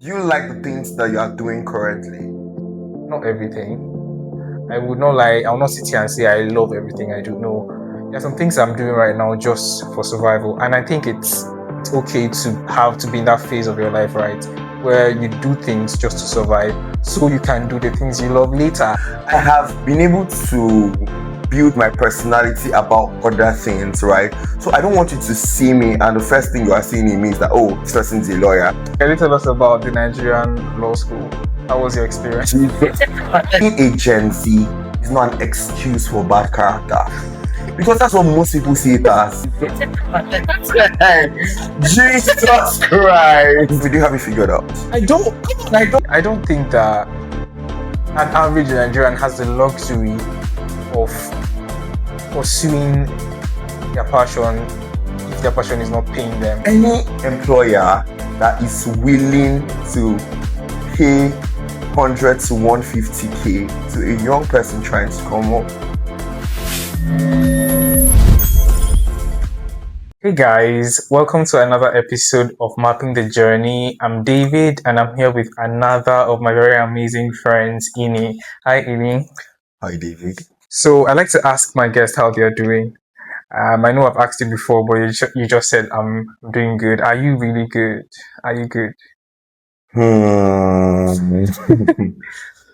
Do you like the things that you are doing currently? Not everything. I would not lie. I will not sit here and say I love everything I do. No, there are some things I'm doing right now just for survival, and I think it's okay to be in that phase of your life, right, where you do things just to survive, so you can do the things you love later. I have been able to build my personality about other things, right? So I don't want you to see me and the first thing you are seeing in me is that, oh, this person's a lawyer. Can you tell us about the Nigerian law school? How was your experience? Being a Gen Z is not an excuse for bad character. Because that's what most people see it as. Jesus Christ! Did you have it figured out? I don't think that an average Nigerian has the luxury of pursuing their passion if their passion is not paying them. Any employer that is willing to pay 100 to 150k to a young person trying to come up. Hey guys, welcome to another episode of Mapping the Journey. I'm David and I'm here with another of my very amazing friends, Ini. Hi Ini. Hi David. So I like to ask my guests how they're doing. I know I've asked you before, but you just said I'm doing good. Are you really good? Are you good?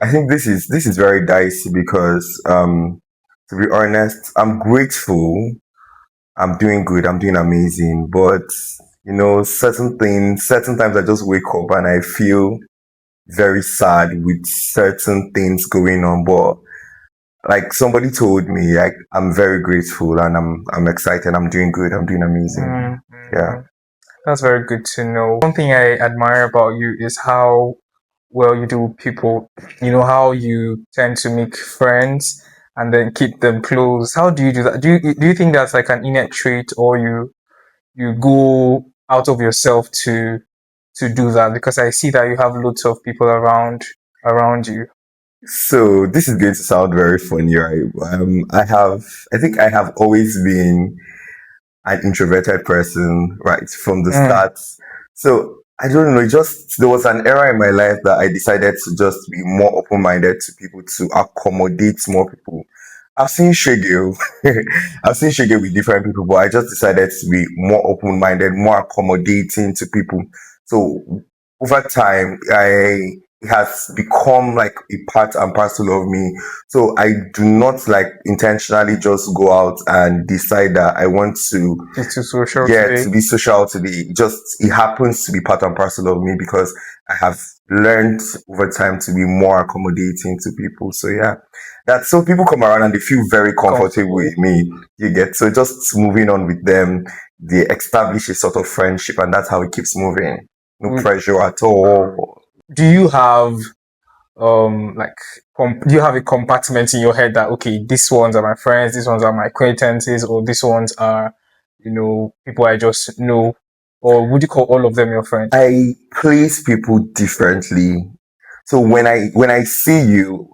I think this is very dicey because to be honest, I'm grateful. I'm doing good, I'm doing amazing, but certain times I just wake up and I feel very sad with certain things going on, but like somebody told me, like I'm very grateful and I'm excited, I'm doing good, I'm doing amazing. Yeah. That's very good to know. One thing I admire about you is how well you do with people. You know how you tend to make friends and then keep them close. How do you do that? Do you think that's like an innate trait, or you go out of yourself to do that? Because I see that you have lots of people around you. So this is going to sound very funny, right? I think I have always been an introverted person, right, from the start. So I don't know, there was an era in my life that I decided to just be more open-minded to people, to accommodate more people. I've seen Shege, I've seen Shege with different people, but I just decided to be more open-minded, more accommodating to people. So over time, it has become like a part and parcel of me. So I do not like intentionally just go out and decide that I want to to be social today. It happens to be part and parcel of me because I have learned over time to be more accommodating to people. So yeah, that's so people come around and they feel very comfortable with me. You get, so just moving on with them, they establish a sort of friendship, and that's how it keeps moving. No pressure at all. Do you have do you have a compartment in your head that, okay, these ones are my friends, these ones are my acquaintances, or these ones are people I just know? Or would you call all of them your friends? I place people differently. So when I see you,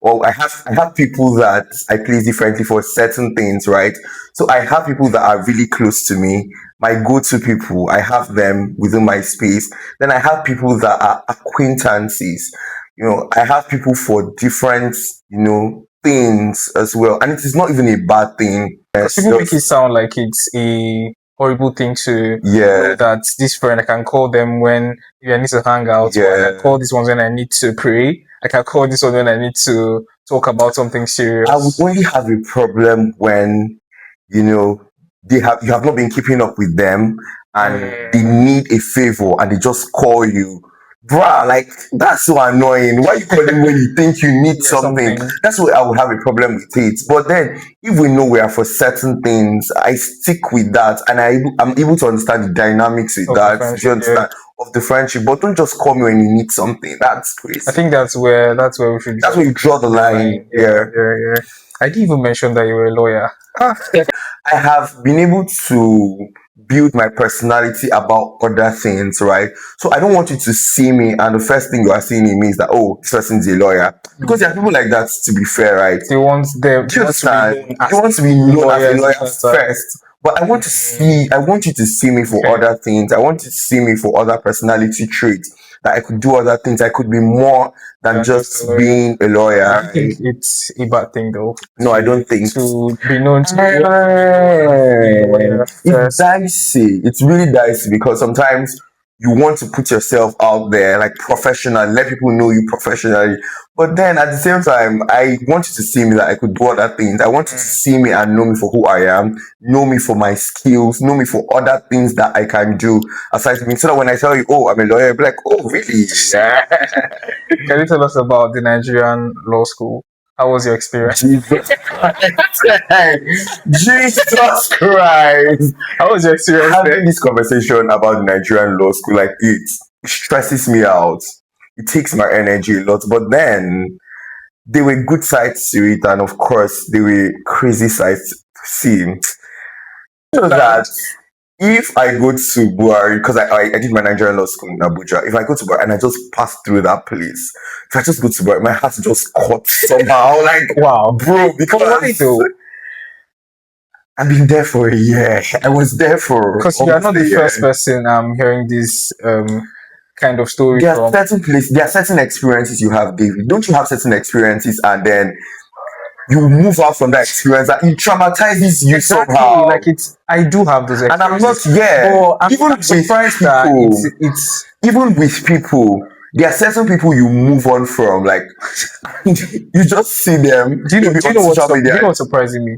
I have people that I place differently for certain things, right? So I have people that are really close to me, my go-to people. I have them within my space. Then I have people that are acquaintances. I have people for different, things as well. And it is not even a bad thing. People make it sound like it's a horrible thing to know that this friend, I can call them when I need to hang out. Or I can call this one when I need to pray. I can call this one when I need to talk about something serious. I would only have a problem when, you have not been keeping up with them and they need a favor and they just call you. Bruh, like, that's so annoying. Why you calling when you think you need something? That's why I would have a problem with it. But then, if we know we are for certain things, I stick with that, and I'm able to understand the dynamics with that. Do you understand? Of the friendship, but don't just call me when you need something. That's crazy. I think that's where we should. That's where you draw the line. Yeah. I didn't even mention that you were a lawyer. I have been able to build my personality about other things, right? So I don't want you to see me and the first thing you are seeing in me is that, oh, this person's a lawyer. Because there are people like that, to be fair, right? They want to be known as a lawyer first. But I want you to see me for other things. I want you to see me for other personality traits that I could do other things. I could be more than just being a lawyer. I think it's a bad thing though. No, I don't think to be known to it's dicey. It's really dicey because sometimes you want to put yourself out there like professional, let people know you professionally. But then at the same time, I want you to see me that I could do other things. I want you to see me and know me for who I am, know me for my skills, know me for other things that I can do aside from me. So that when I tell you, oh, I'm a lawyer, you'll be like, oh, really? Can you tell us about the Nigerian law school? How was your experience? Jesus Christ. Jesus Christ. How was your experience? Having this conversation about the Nigerian law school, like it stresses me out. It takes my energy a lot. But then there were good sides to it, and of course there were crazy sides to see. So that if I go to Buhari, because I did my Nigerian law school in Abuja, if I go to Buhari and I just pass through that place, if I just go to Buhari, my heart just caught somehow. Like, wow, bro, because why though? I've been there for a year. I was there for because you are not the first person I'm hearing this kind of story there from. are certain places, there are certain experiences you have, David. Don't you have certain experiences and then you move out from that experience and it traumatizes you somehow? Like I do have those experiences. And I'm not but I'm surprised that it's even with people, there are certain people you move on from. Like you just see them. Do you know what's surprising me?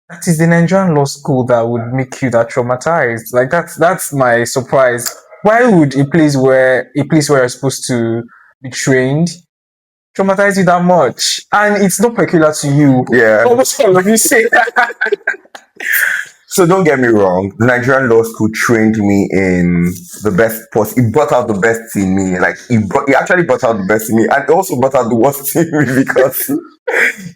That is the Nigerian law school that would make you that traumatized. Like that's my surprise. Why would a place where you're supposed to be trained traumatize you that much? And it's not peculiar to you. Yeah. Almost all of you say that. So don't get me wrong, the Nigerian law school trained me in the best it brought out the best in me. Like it actually brought out the best in me, and it also brought out the worst in me because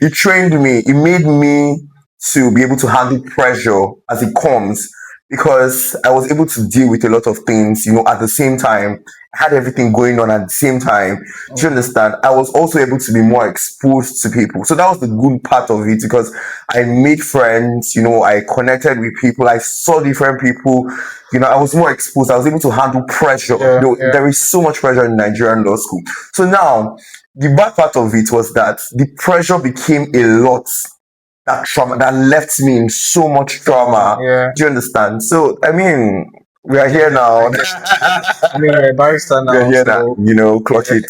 it trained me. It made me to be able to handle pressure as it comes, because I was able to deal with a lot of things, at the same time. I had everything going on at the same time. Do you understand? I was also able to be more exposed to people. So that was the good part of it, because I made friends, I connected with people, I saw different people, I was more exposed. I was able to handle pressure. There is so much pressure in Nigerian law school. So now, the bad part of it was that the pressure became a lot. That trauma that left me in so much trauma. Do you understand? So I mean, we are here now. I mean, we're a barrister now. We're here now, clutch it.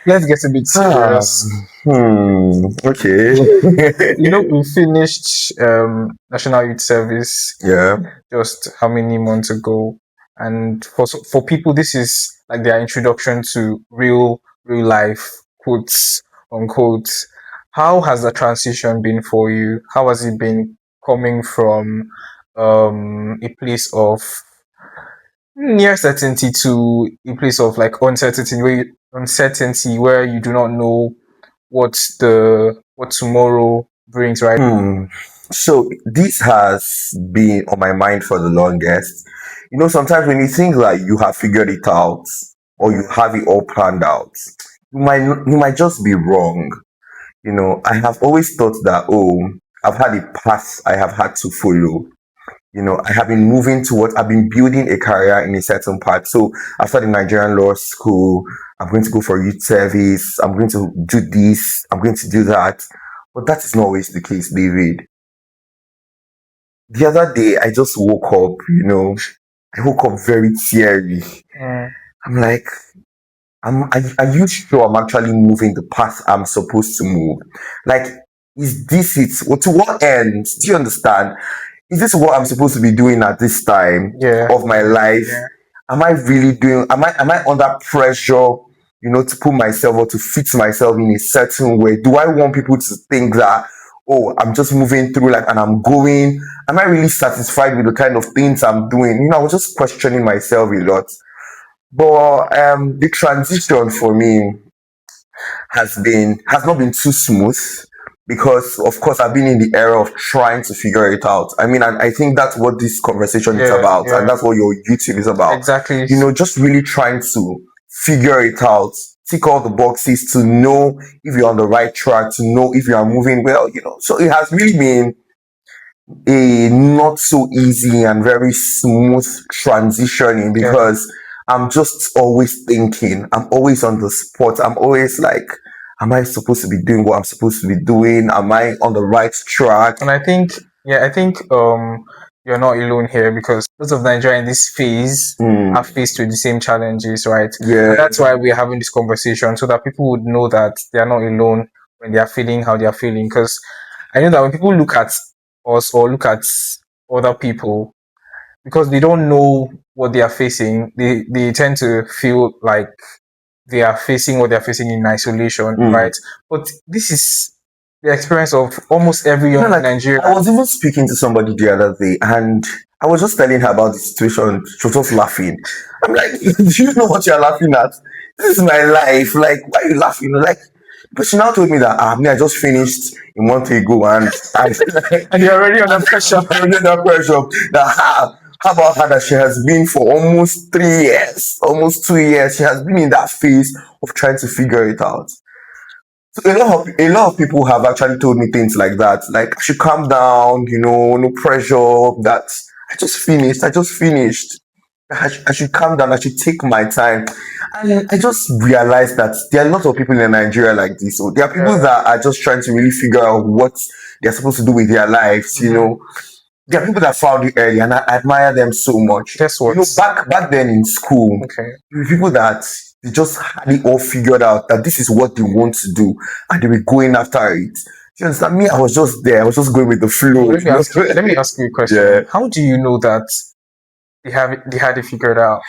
Let's get a bit serious. Okay. We finished National Youth Service. Yeah. Just how many months ago? And for people, this is like their introduction to real life, quotes unquote. How has the transition been for you? How has it been coming from a place of near certainty to a place of like uncertainty, where you do not know what tomorrow brings, right? So this has been on my mind for the longest. Sometimes when you think like you have figured it out or you have it all planned out, you might just be wrong. I have always thought that, I've had a path I have had to follow. I have been moving towards, I've been building a career in a certain path. So after the Nigerian law school, I'm going to go for youth service. I'm going to do this. I'm going to do that. But that is not always the case, David. The other day, I just woke up, I woke up very teary. I'm like, are you sure I'm actually moving the path I'm supposed to move? Like, is this it? Well, to what end? Do you understand? Is this what I'm supposed to be doing at this time of my life? Am I really doing? Am I under pressure? To put myself or to fit myself in a certain way? Do I want people to think that, I'm just moving through and I'm going? Am I really satisfied with the kind of things I'm doing? I was just questioning myself a lot. But the transition for me has not been too smooth, because of course I've been in the era of trying to figure it out. I mean, and I think that's what this conversation is about, and that's what your YouTube is about. Exactly. Just really trying to figure it out, tick all the boxes to know if you're on the right track, to know if you are moving well. So it has really been a not so easy and very smooth transitioning, because I'm just always thinking. I'm always on the spot. I'm always like, am I supposed to be doing what I'm supposed to be doing? Am I on the right track? And I think, yeah, I think you're not alone here, because lots of Nigeria in this phase Mm, are faced with the same challenges, right? yeah. And that's why we're having this conversation, so that people would know that they are not alone when they are feeling how they are feeling. Because I know that when people look at us or look at other people, because they don't know what they are facing, they tend to feel like they are facing what they're facing in isolation, Mm. right? But this is the experience of almost every young Like, Nigerian. I was even speaking to somebody the other day, and I was just telling her about the situation. She was just laughing. I'm like, do you know what you're laughing at? This is my life. Like, why are you laughing? Like, but she now told me that I just finished a month ago, and And you're already under pressure. I'm under that pressure. That how about her, that she has been for almost 3 years, almost 2 years. She has been in that phase of trying to figure it out. So a lot of people have actually told me things like that. Like, I should calm down, no pressure. That I just finished. I should calm down. I should take my time. And I just realized that there are a lot of people in Nigeria like this. So there are people that are just trying to really figure out what they're supposed to do with their lives. There are people that found it early, and I admire them so much. Guess what? Back then in school, Okay. there were people that they just had it all figured out, that this is what they want to do, and they were going after it. You understand me? I was just there. I was just going with the flow. Let me ask you a question. Yeah. How do you know that they had it figured out?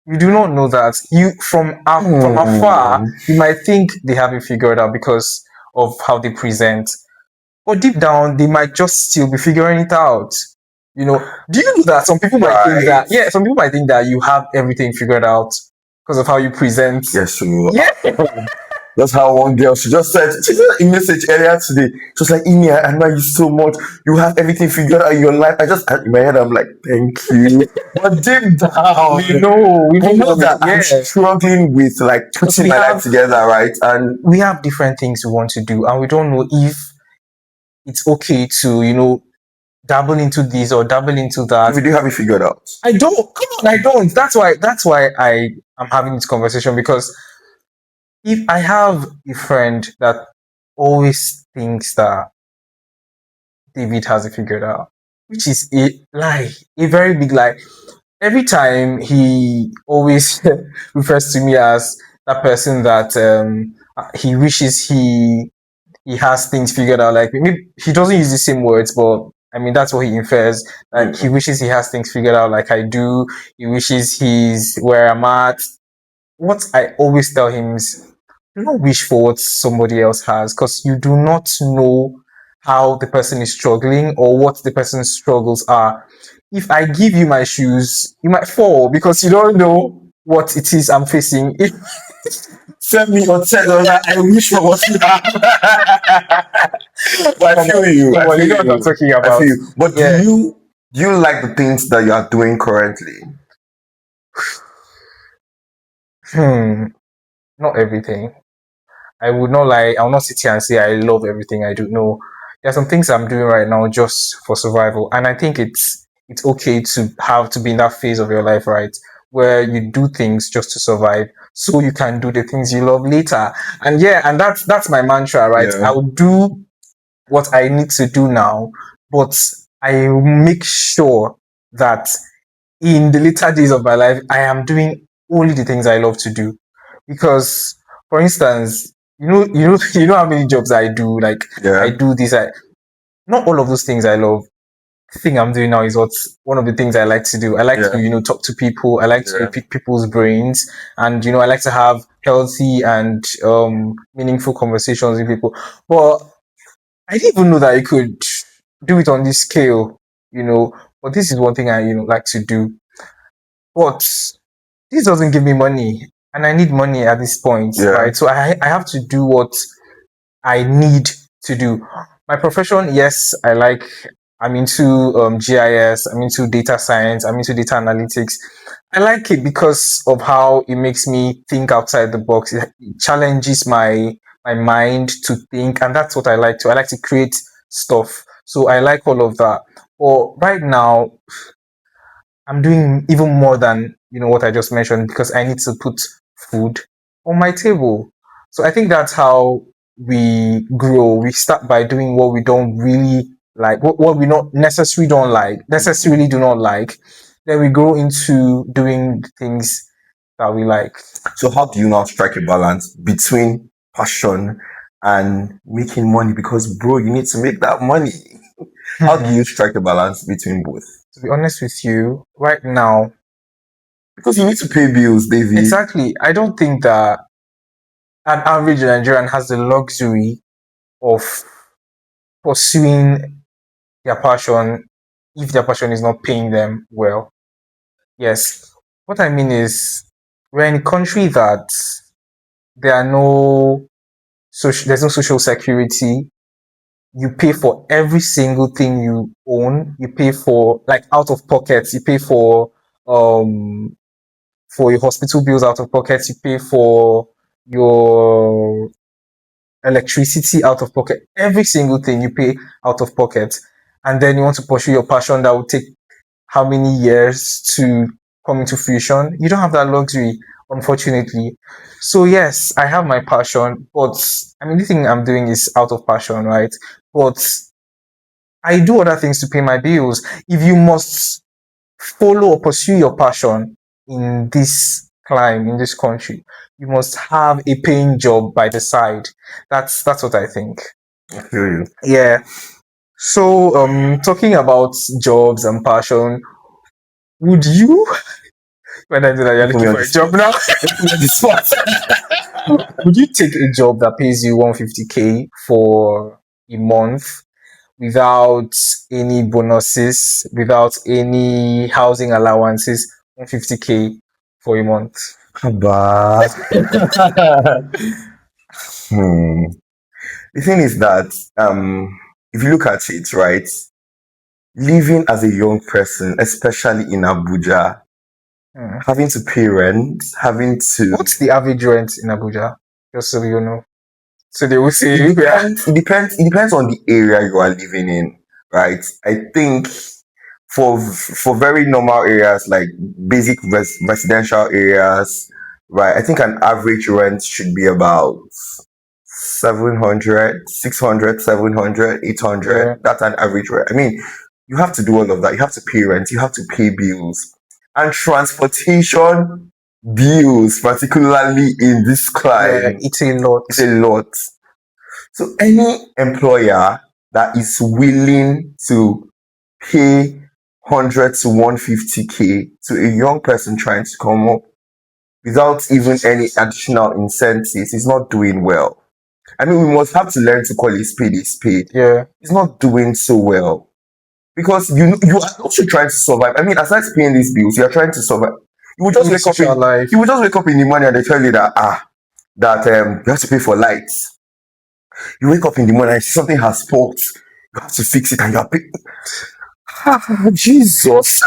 You do not know that. You from afar, you might think they have it figured out because of how they present. But deep down, they might just still be figuring it out. Do you know that some people might think that? Yeah, some people might think that you have everything figured out because of how you present. Yes, so Yeah. that's how one girl, she sent a message earlier today. She was like, Imi, I admire you so much. You have everything figured out in your life. In my head, I'm like, thank you. But deep down, We I know know that yeah. I'm struggling with like putting my life together, right? And We have different things we want to do, and we don't know if it's okay to, dabble into this or dabble into that. we do have it figured out. I don't. Come on, I don't. That's why I am having this conversation, because if I have a friend that always thinks that David has it figured out, which is a lie, a very big lie. Every time he always refers to me as that person that he wishes he has things figured out. Like, maybe he doesn't use the same words, but I mean that's what he infers. Like, he wishes he has things figured out like I do. He wishes he's where I'm at. What I always tell him is, do not wish for what somebody else has, because you do not know how the person is struggling or what the person's struggles are. If I give you my shoes, you might fall because you don't know what it is I'm facing. If Send me your $10. I wish for what you have. But I feel you. Come on, you know what I'm talking I about. feel you. But Yeah. do you like the things that you are doing currently? Not everything. I would not lie. I will not sit here and say I love everything I do. No, there are some things I'm doing right now just for survival, and I think it's okay to have to be in that phase of your life, right, where you do things just to survive, so you can do the things you love later. And yeah, and that's my mantra, right? Yeah. I will do what I need to do now, but I will make sure that in the later days of my life, I am doing only the things I love to do. Because, for instance, you know how many jobs I do. Like, Yeah. I do this. Not all of those things I love. The thing I'm doing now is one of the things I like to do. I like to, talk to people. I like to pick people's brains, and I like to have healthy and meaningful conversations with people. But I didn't even know that I could do it on this scale. But this is one thing I like to do. But this doesn't give me money, and I need money at this point, right? So I have to do what I need to do. My profession, yes, I'm into GIS, I'm into data science, I'm into data analytics. I like it because of how it makes me think outside the box. It challenges my mind to think, and that's what I like to. I like to create stuff. So I like all of that. But right now, I'm doing even more than what I just mentioned because I need to put food on my table. So I think that's how we grow. We start by doing what we don't really like, what we not necessarily do not like. Then we grow into doing things that we like. So how do you now strike a balance between passion and making money? Because bro, you need to make that money. How do you strike a balance between both? To be honest with you, right now, because you need to pay bills, David. Exactly. I don't think that an average Nigerian has the luxury of pursuing their passion if their passion is not paying them well. Yes. What I mean is, we're in a country that there's no social security. You pay for every single thing you own. You pay for, like, out of pocket. You pay for your hospital bills out of pocket. You pay for your electricity out of pocket. Every single thing you pay out of pocket. And then you want to pursue your passion that will take how many years to come into fruition. You don't have that luxury, unfortunately. So yes, I have my passion, but I mean, the thing I'm doing is out of passion, right? But I do other things to pay my bills. If you must follow or pursue your passion in this in this country, you must have a paying job by the side. That's what I think. I feel you. Yeah. So talking about jobs and passion, would you when I do that, you're Put me looking on for a the job now? Would you take a job that pays you 150K for a month without any bonuses, without any housing allowances? 150K for a month. Bad. The thing is that if you look at it, right, living as a young person, especially in Abuja, having to pay rent, having to. What's the average rent in Abuja? Just so you know. So they will say It depends on the area you are living in, right? I think for very normal areas like basic residential areas, right? I think an average rent should be about 700, 600, 700, 800. Yeah. That's an average rent. I mean, you have to do all of that. You have to pay rent, you have to pay bills, and transportation bills, particularly in this climate. It's a lot. It's a lot. So any employer that is willing to pay 100 to 150K to a young person trying to come up without even any additional incentives is not doing well. I mean, we must have to learn to call a spade a spade. Yeah. It's not doing so well. Because you are also trying to survive. I mean, aside paying these bills, you are trying to survive. You will just wake up in the morning and they tell you that you have to pay for lights. You wake up in the morning and see something has fault. You have to fix it and you are paying. Jesus.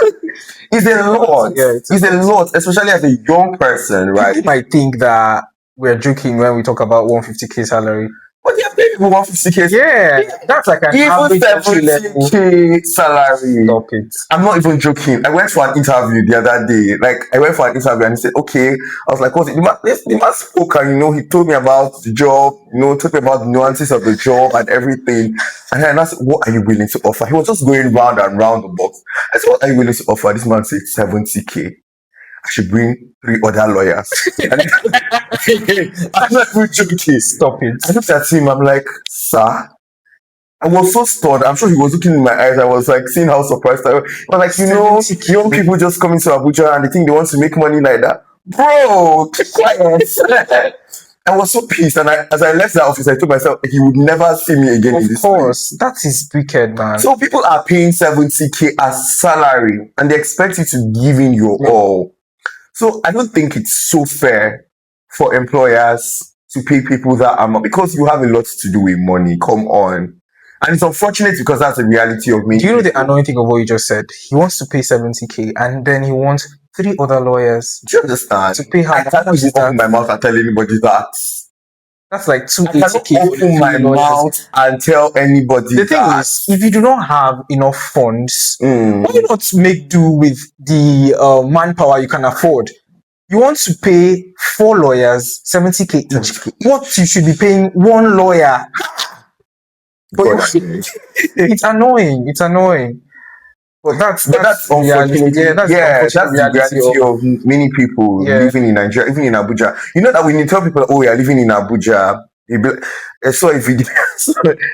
It's a lot. Yeah, it's a lot, especially as a young person, right? People might think that we're joking when we talk about 150K salary. But they're paying people 150K. Yeah, that's like an average 70K salary. Stop it. I'm not even joking. I went for an interview the other day. And he said, okay. I was like, what's it? The man spoke and, he told me about the job, told me about the nuances of the job and everything. And then I said, what are you willing to offer? He was just going round and round the box. I said, what are you willing to offer? This man said 70K. I should bring 3 other lawyers. I'm not even joking. Stop it. I looked at him, I'm like, sir. I was so stunned. I'm sure he was looking in my eyes. I was like seeing how surprised I was. I was like, young people just coming to Abuja and they think they want to make money like that. Bro, keep quiet. I was so pissed, and as I left the office, I told myself he would never see me again in this place. Of course, that is wicked, man. So people are paying 70K as salary and they expect you to give in your all. So I don't think it's so fair for employers to pay people that amount because you have a lot to do with money. Come on. And it's unfortunate because that's the reality of me. Do you know the annoying thing of what you just said? He wants to pay 70K and then he wants 3 other lawyers. Do you understand? To pay how I can't even open my mouth and tell anybody that. That's like I cannot 280K for the open my 3 lawyers. mouth and tell anybody The thing that. is, if you do not have enough funds, Mm. why not make do with the manpower you can afford? You want to pay 4 lawyers 70K each. 70K. What you should be paying one lawyer? But God, I beg. it's annoying. It's annoying. But that's reality. unfortunately, Yeah, that's the unfortunate that's the reality reality of of many people yeah. living in Nigeria, even in Abuja. You know that when you tell people, "Oh, you're living in Abuja," they be like- I saw a video,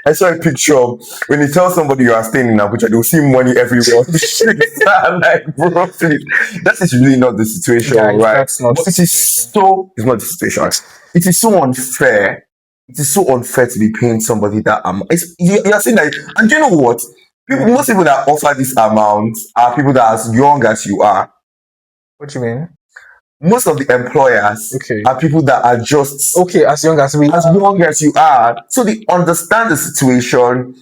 I saw a picture of when you tell somebody you are staying in Abuja, they'll see money everywhere on the streets. I'm like, bro, please. That is really not the situation, Guys, right? that's not But the it is situation. so, it's not the situation. It is so unfair. It is so unfair to be paying somebody that amount. You are saying that, and do you know what? Most people that offer this amount are people that are as young as you are. What do you mean? Most of the employers Okay. are people that are just Okay, as young as we as young as you are. So they understand the situation.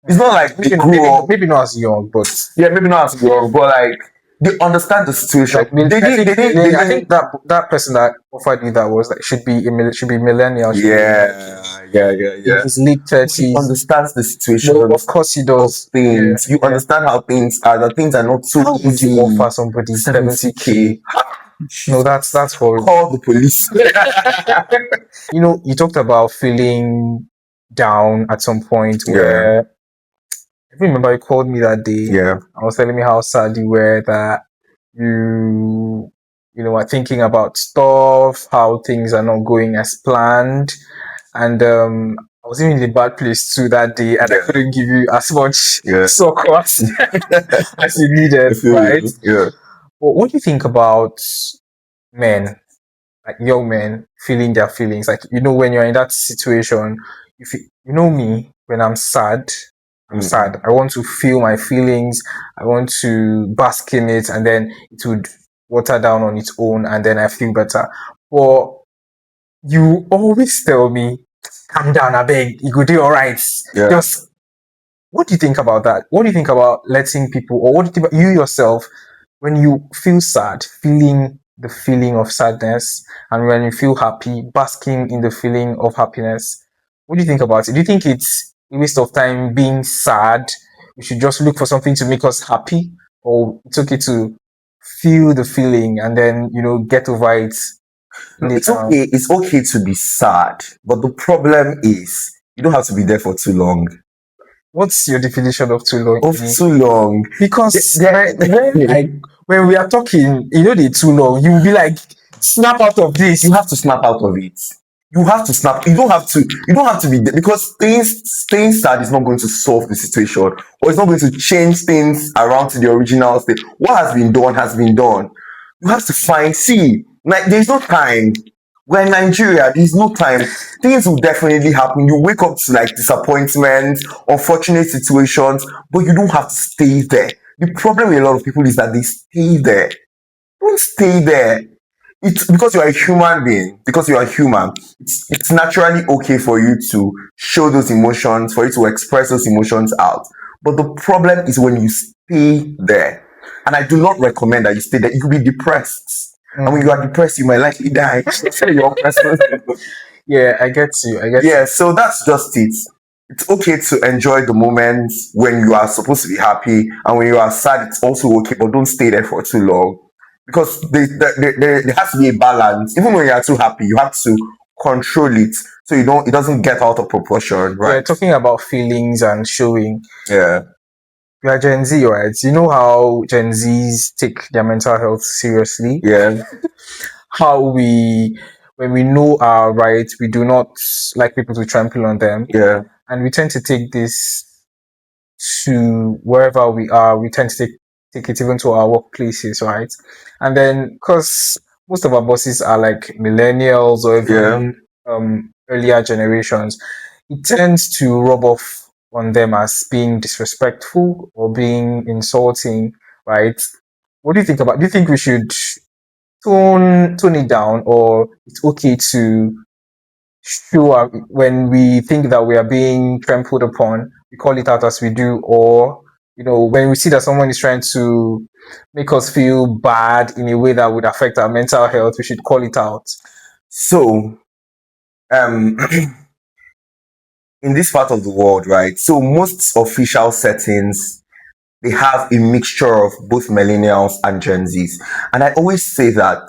It's not like they grew up. maybe not as young, but Yeah, maybe not as young, but like they understand the situation. like I think that person that offered you that was like should be millennial. Yeah. His late He 30s. understands the situation No, of course he does. things. You understand how things are. The things are not so How would easy. you offer somebody 70K? No, that's horrible. Call the police. You know, you talked about feeling down at some point where I remember you called me that day. Yeah. I was telling me how sad you were that you know are thinking about stuff, how things are not going as planned. And I was even in a bad place too that day, and I couldn't give you as much support as you needed, right? Yeah. But what do you think about men, like young men, feeling their feelings? Like, you know, when you're in that situation, you know me, when I'm sad, sad. I want to feel my feelings. I want to bask in it, and then it would water down on its own, and then I feel better. But you always tell me, calm down, I beg, you go do all right. Yeah. Just, what do you think about that? What do you think about letting people, or what do you think about you yourself when you feel sad, feeling the feeling of sadness, and when you feel happy, basking in the feeling of happiness? What do you think about it? Do you think it's a waste of time being sad? We should just look for something to make us happy, or it's okay to feel the feeling and then, you know, get over it later? It's okay to be sad, but the problem is you don't have to be there for too long. What's your definition of too long? Of too long. Because when we are talking, you know, they too long, you will be like, snap out of this. You have to snap out of it. You have to snap. You don't have to be there, because staying sad is not going to solve the situation, or it's not going to change things around to the original state. What has been done has been done. You have to like, there's no time. We're in Nigeria, there's no time. Things will definitely happen. You wake up to like disappointment, unfortunate situations, but you don't have to stay there. The problem with a lot of people is that they stay there. Don't stay there. It's because you're a human being, because you are human. It's naturally okay for you to show those emotions, for you to express those emotions out. But the problem is when you stay there. And I do not recommend that you stay there. You could be depressed. And when you are depressed, you might likely die. Yeah, I get you. Yeah, so that's just it. It's okay to enjoy the moments when you are supposed to be happy, and when you are sad, it's also okay, but don't stay there for too long, because there has to be a balance. Even when you are too happy, you have to control it so it doesn't get out of proportion, right? Yeah, talking about feelings and showing. Yeah. You are Gen Z, right? You know how Gen Zs take their mental health seriously. Yeah. How when we know our rights, we do not like people to trample on them. Yeah. And we tend to take this to wherever we are. We tend to take it even to our workplaces, right? And then, because most of our bosses are like millennials or even earlier generations, it tends to rub off on them as being disrespectful or being insulting, right? What do you think about? Do you think we should tone it down, or it's okay to show up when we think that we are being trampled upon, we call it out as we do, or you know, when we see that someone is trying to make us feel bad in a way that would affect our mental health, we should call it out? So um in this part of the world, right? So most official settings, they have a mixture of both millennials and Gen Zs. And I always say that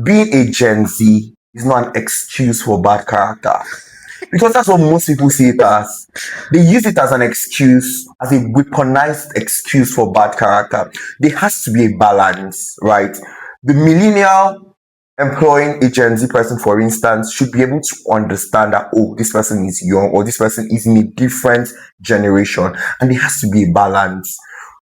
being a Gen Z is not an excuse for bad character. Because that's what most people see it as. They use it as an excuse, as a weaponized excuse for bad character. There has to be a balance, right? The millennial employing a Gen Z person, for instance, should be able to understand that, oh, this person is young or this person is in a different generation, and there has to be a balance.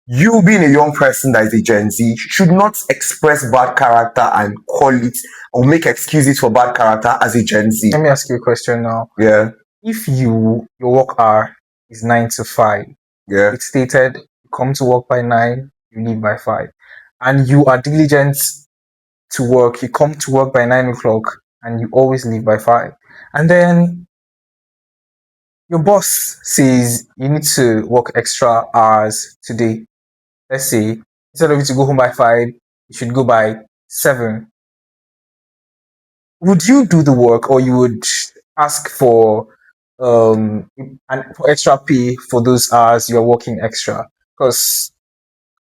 You being a young person that is a Gen Z should not express bad character and call it or make excuses for bad character as a Gen Z. Let me ask you a question now. Yeah, If your work hour is 9 to 5, yeah. it's stated you come to work by 9, you leave by 5, and you are diligent to work, you come to work by 9 o'clock and you always leave by 5, and then your boss says you need to work extra hours today. Let's say instead of you to go home by 5, you should go by 7. Would you do the work, or you would ask for for extra pay for those hours you're working extra? Because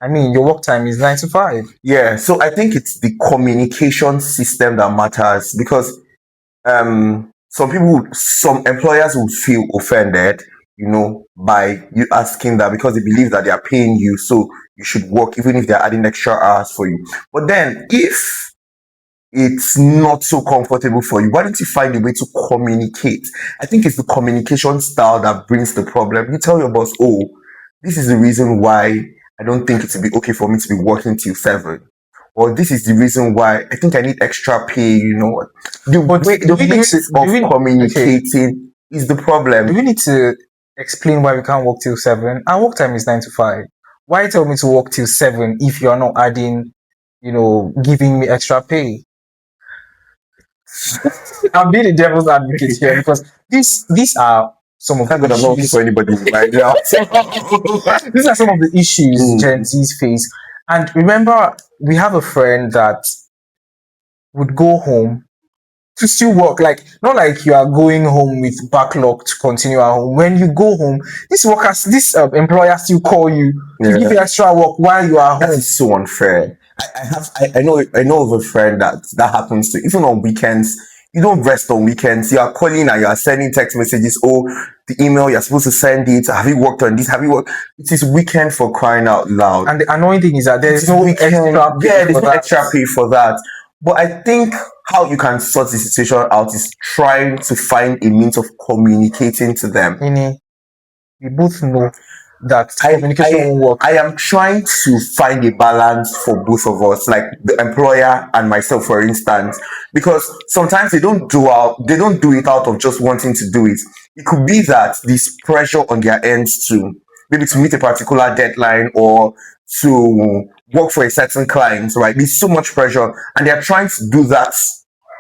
I mean, your work time is 9 to 5. Yeah, so I think it's the communication system that matters, because some employers will feel offended, by you asking that, because they believe that they are paying you, so you should work even if they're adding extra hours for you. But then if it's not so comfortable for you, why don't you find a way to communicate? I think it's the communication style that brings the problem. You tell your boss, oh, this is the reason why I don't think it would be okay for me to be working till 7. Or this is the reason why I think I need extra pay, The ways of communicating is the problem. Do we need to explain why we can't work till 7? Our work time is 9 to 5. Why tell me to work till 7 if you're not adding, giving me extra pay? I'm being a devil's advocate here, because these are some of I'm not gonna issues. for anybody right now. These are some of the issues Gen Zs face. And remember, we have a friend that would go home to still work, like not like you are going home with backlog to continue at home. When you go home, this employer still call you to give you extra work while you are home. That is so unfair. I know of a friend that happens to, even on weekends. You don't rest on weekends. You are calling and you are sending text messages. Oh, the email, you're supposed to send it. Have you worked on this? Have you worked? It is weekend, for crying out loud. And the annoying thing is that there's no extra pay. Yeah, there's no extra pay for that. But I think how you can sort the situation out is trying to find a means of communicating to them. We both know that communication won't work. I am trying to find a balance for both of us, like the employer and myself, for instance, because sometimes they don't do it out of just wanting to do it. It could be that there's pressure on their ends to maybe to meet a particular deadline or to work for a certain client, right? There's so much pressure, and they're trying to do that,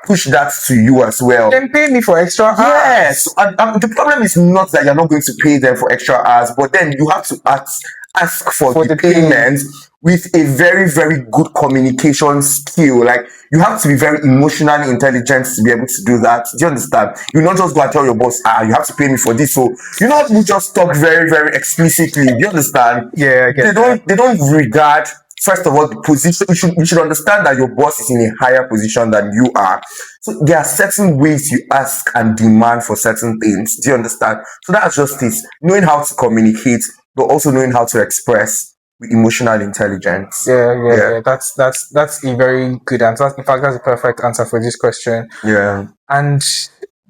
push that to you as well. Then pay me for extra hours. Yes, and the problem is not that you're not going to pay them for extra hours, but then you have to ask for the payment with a very, very good communication skill. Like, you have to be very emotionally intelligent to be able to do that. Do you understand? You not just go and tell your boss, you have to pay me for this. So you just talk very, very explicitly. Do you understand? Yeah, I get They don't regard, first of all, the position. You should understand that your boss is in a higher position than you are. So there are certain ways you ask and demand for certain things. Do you understand? So that's just it. Knowing how to communicate, but also knowing how to express with emotional intelligence. Yeah. That's a very good answer. In fact, that's a perfect answer for this question. Yeah. And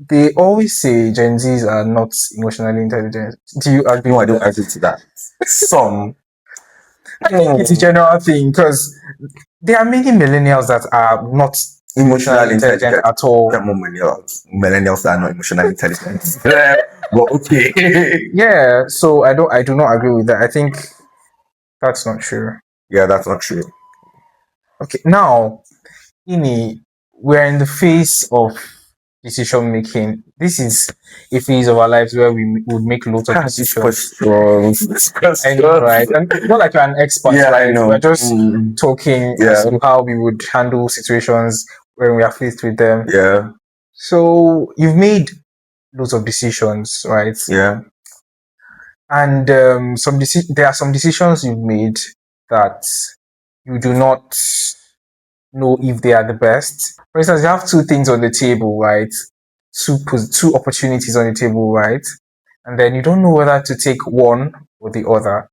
they always say Gen Zs are not emotionally intelligent. Do you agree? No, I don't agree to that. Some. I think it's a general thing, because there are many millennials that are not emotionally intelligent at all. There are more millennials that are not emotionally intelligent. Well, okay. Yeah, so I do not agree with that. I think that's not true. Yeah, that's not true. Okay, now, we're in the phase of decision making. This is a phase of our lives where we would make lots of decisions. I know, right? And it's not like you're an expert, right? I know. We're just talking as to how we would handle situations when we are faced with them. Yeah. So you've made loads of decisions, right? Yeah. And there are some decisions you've made that you do not know if they are the best. For instance, you have two things on the table, right? Two opportunities on the table, right? And then you don't know whether to take one or the other.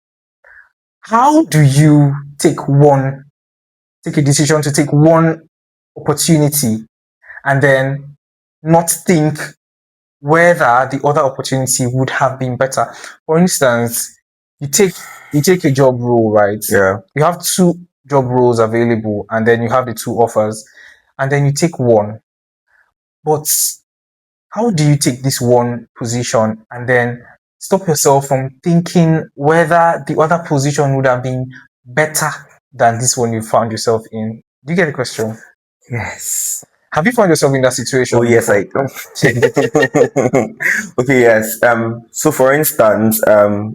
How do you take a decision to take one opportunity and then not think whether the other opportunity would have been better? For instance, you take a job role, right? Yeah. You have two job roles available, and then you have the two offers, and then you take one. But how do you take this one position and then stop yourself from thinking whether the other position would have been better than this one you found yourself in? Do you get the question? Yes. Have you found yourself in that situation? Oh yes, I before? okay, yes. So for instance,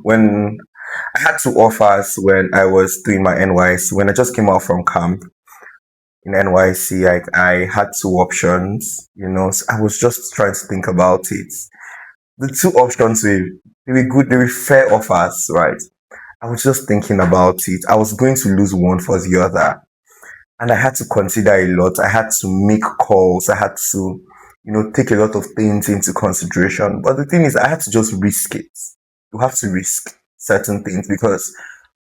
when I had two offers when I was doing my NYSC, when I just came out from camp in NYC, I had two options, so I was just trying to think about it. The two options were good, they were fair offers, right? I was just thinking about it. I was going to lose one for the other. And I had to consider a lot. I had to make calls. I had to, take a lot of things into consideration. But the thing is, I had to just risk it. You have to risk certain things because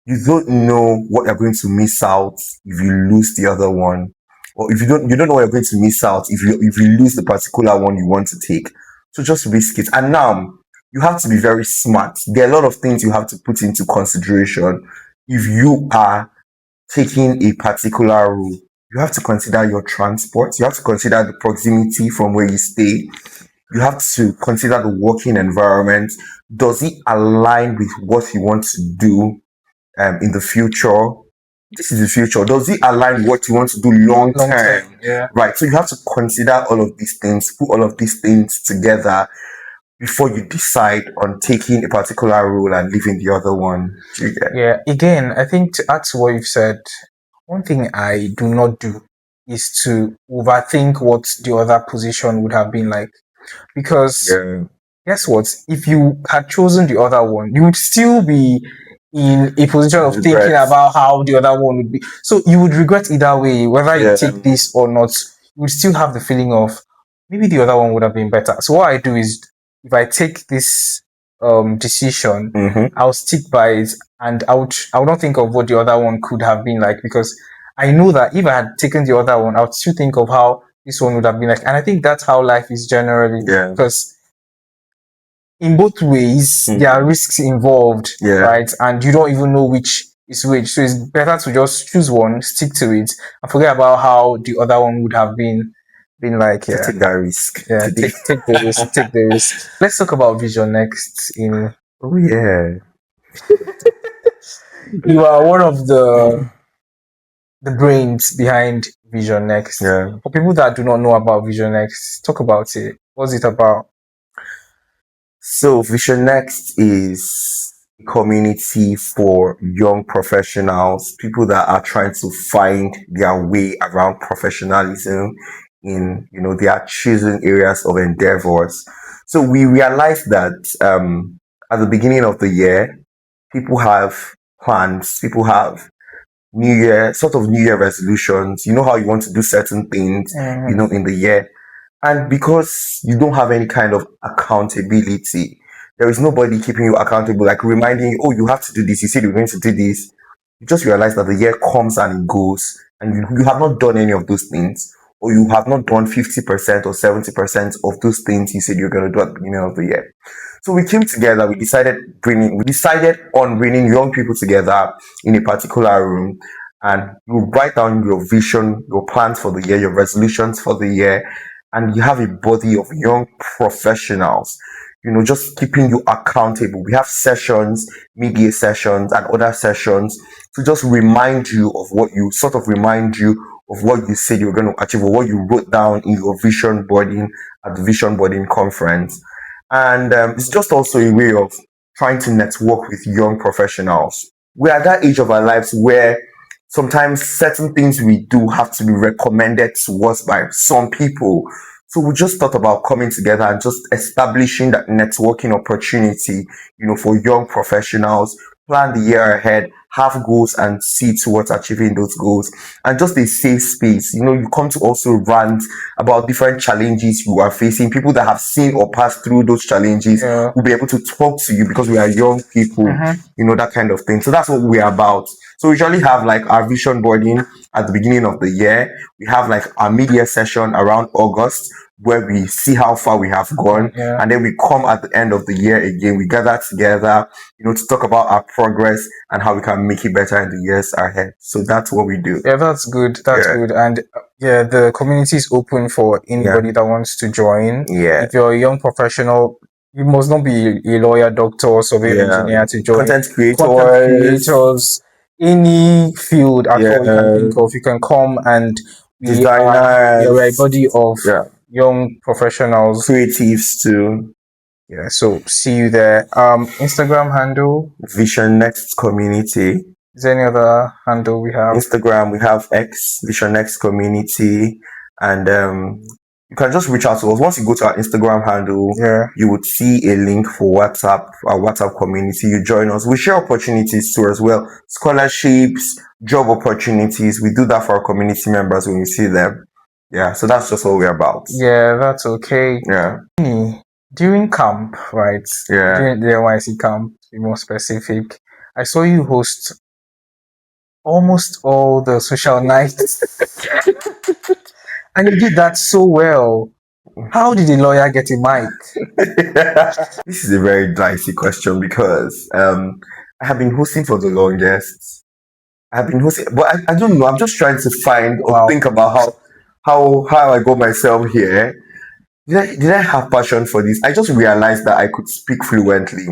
you don't know what you're going to miss out if you lose the other one, or if you don't know what you're going to miss out if you lose the particular one you want to take. So just risk it. And now you have to be very smart. There are a lot of things you have to put into consideration if you are taking a particular route. You have to consider your transport. You have to consider the proximity from where you stay. You have to consider the working environment. Does it align with what you want to do in the future? This is the future. Does it align with what you want to do long term? Yeah. Right. So you have to consider all of these things, put all of these things together before you decide on taking a particular role and leaving the other one. Yeah. Again, I think to add to what you've said, one thing I do not do is to overthink what the other position would have been like. Because Yeah. guess what? If you had chosen the other one, you would still be in a position of thinking Regret. about how the other one would be. So you would regret either way, whether you Yeah. take this or not. You would still have the feeling of maybe the other one would have been better. So what I do is, if I take this decision, I'll stick by it, and I would not think of what the other one could have been like, because I know that if I had taken the other one, I would still think of how this one would have been like. And I think that's how life is generally, Yeah. because in both ways there are risks involved, Yeah. right? And you don't even know which is which. So it's better to just choose one, stick to it, and forget about how the other one would have been like. To take that risk. Yeah, today. take the risk, take the risk. Let's talk about vision next. Oh yeah. You are one of the brains behind Vision Next. Yeah. For people that do not know about Vision Next, talk about it. What's it about? So Vision Next is a community for young professionals, people that are trying to find their way around professionalism in their chosen areas of endeavors. So we realized that at the beginning of the year, people have plans, people have New Year resolutions. You know how you want to do certain things, in the year. And because you don't have any kind of accountability, there is nobody keeping you accountable, like reminding you, oh, you have to do this. You said you're going to do this. You just realize that the year comes and it goes, and you have not done any of those things, or you have not done 50% or 70% of those things you said you're going to do at the beginning of the year. So we came together, we decided on bringing young people together in a particular room, and you write down your vision, your plans for the year, your resolutions for the year, and you have a body of young professionals, just keeping you accountable. We have sessions, media sessions, and other sessions to just remind you of what you said you were going to achieve, or what you wrote down in your vision boarding at the vision boarding conference. And it's just also a way of trying to network with young professionals. We're at that age of our lives where sometimes certain things we do have to be recommended to us by some people. So we just thought about coming together and just establishing that networking opportunity, for young professionals, plan the year ahead, have goals and see towards achieving those goals. And just a safe space. You come to also rant about different challenges you are facing. People that have seen or passed through those challenges Yeah. will be able to talk to you because we are young people, that kind of thing. So that's what we're about. So we usually have like our vision boarding at the beginning of the year. We have like our media session around August where we see how far we have gone. Yeah. And then we come at the end of the year again. We gather together, to talk about our progress and how we can make it better in the years ahead. So that's what we do. Yeah, that's good. That's Yeah. good. And yeah, the community is open for anybody that wants to join. Yeah. If you're a young professional, you must not be a lawyer, doctor, or surveyor engineer to join. Content Content creators, creators, any field at all you can think of, you can come and we're a body of young professionals, creatives too. Yeah, so see you there. Instagram handle, Vision Next Community. Is there any other handle we have? Instagram, we have X, Vision Next Community, and you can just reach out to us. Once you go to our Instagram handle, you would see a link for WhatsApp, our WhatsApp community. You join us. We share opportunities too as well. Scholarships, job opportunities. We do that for our community members when we see them. Yeah, so that's just what we're about. Yeah, that's okay. Yeah. During camp, right? Yeah. During the NYSC camp, to be more specific, I saw you host almost all the social nights. And you did that so well. How did the lawyer get a mic? This is a very dicey question because I have been hosting for the longest. I've been hosting, but I don't know. I'm just trying to find or think about how I got myself here. Did I have passion for this? I just realized that I could speak fluently,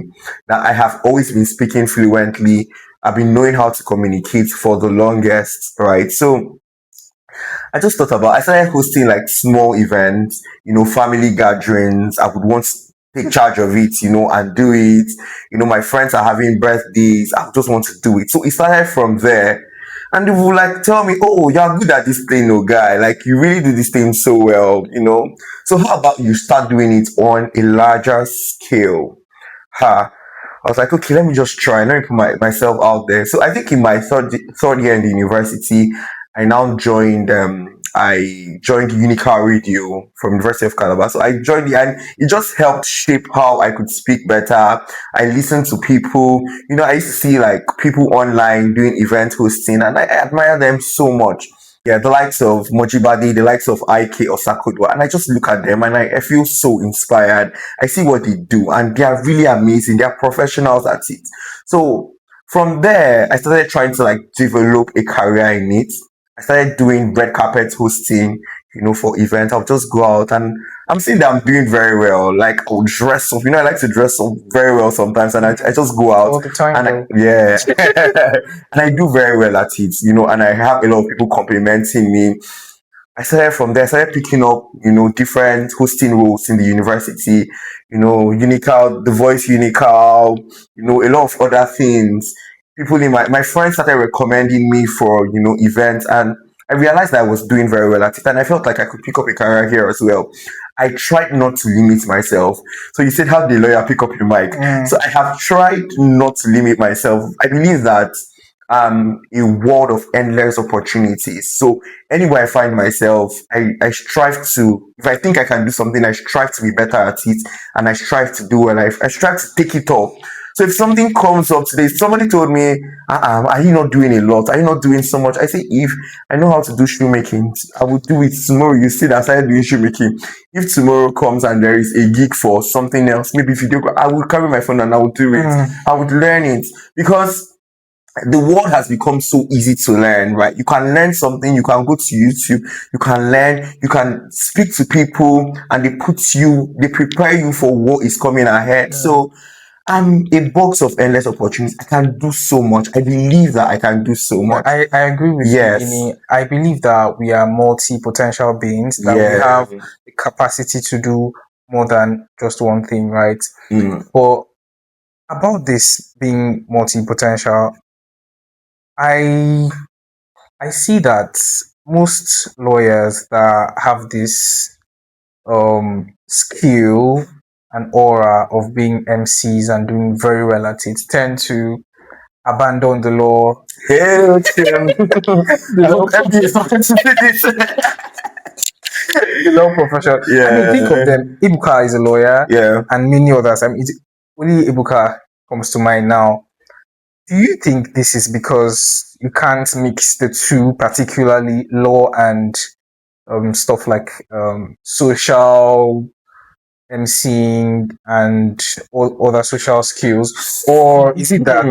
that I have always been speaking fluently. I've been knowing how to communicate for the longest, right? So I just thought about, I started hosting like small events, family gatherings. I would want to take charge of it, and do it. My friends are having birthdays. I just want to do it. So it started from there. And they would like tell me, oh, you're good at this thing, no guy. Like you really do this thing so well, So how about you start doing it on a larger scale? I was like, okay, let me just try. Let me put myself out there. So I think in my third year in the university, I now joined Unical Radio from University of Calabar. So I joined and it just helped shape how I could speak better. I listened to people, I used to see like people online doing event hosting and I admire them so much. Yeah, the likes of Mojibadi, the likes of IK or Sakudwa, and I just look at them and I feel so inspired. I see what they do and they are really amazing. They are professionals at it. So from there, I started trying to like develop a career in it. I started doing red carpet hosting, for events. I'll just go out and I'm seeing that I'm doing very well. Like I'll dress up, I like to dress up very well sometimes and I just go out all the time. And and I do very well at it, and I have a lot of people complimenting me. I started from there, I started picking up, different hosting roles in the university, Unical, The Voice Unical, a lot of other things. People in my friends started recommending me for, events and I realized that I was doing very well at it and I felt like I could pick up a career here as well. I tried not to limit myself. So you said, how did the lawyer pick up your mic? So I have tried not to limit myself. I believe that a world of endless opportunities. So anywhere I find myself, I strive to, if I think I can do something, I strive to be better at it and I strive to do well. I strive to take it up. So if something comes up today, somebody told me, are you not doing a lot? Are you not doing so much? I say, if I know how to do shoemaking, I will do it tomorrow. You see that I started doing shoemaking. If tomorrow comes and there is a gig for something else, maybe video, I will carry my phone and I will do it. I would learn it because the world has become so easy to learn, right? You can learn something, you can go to YouTube, you can learn, you can speak to people and they prepare you for what is coming ahead. So I'm a box of endless opportunities. I can do so much. I believe that I can do so much. I agree with you, Ini. I believe that we are multi-potential beings, that we have the capacity to do more than just one thing, right? But about this being multi-potential, I see that most lawyers that have this skill and aura of being MCs and doing very well at it tend to abandon the law. Hail Tim. I hope MD is not listening to this. The law profession. I mean, think of them. Ibuka is a lawyer, Yeah. and many others. I mean, only Ibuka comes to mind now. Do you think this is because you can't mix the two, particularly law and stuff like social emceeing and all other social skills, or is it that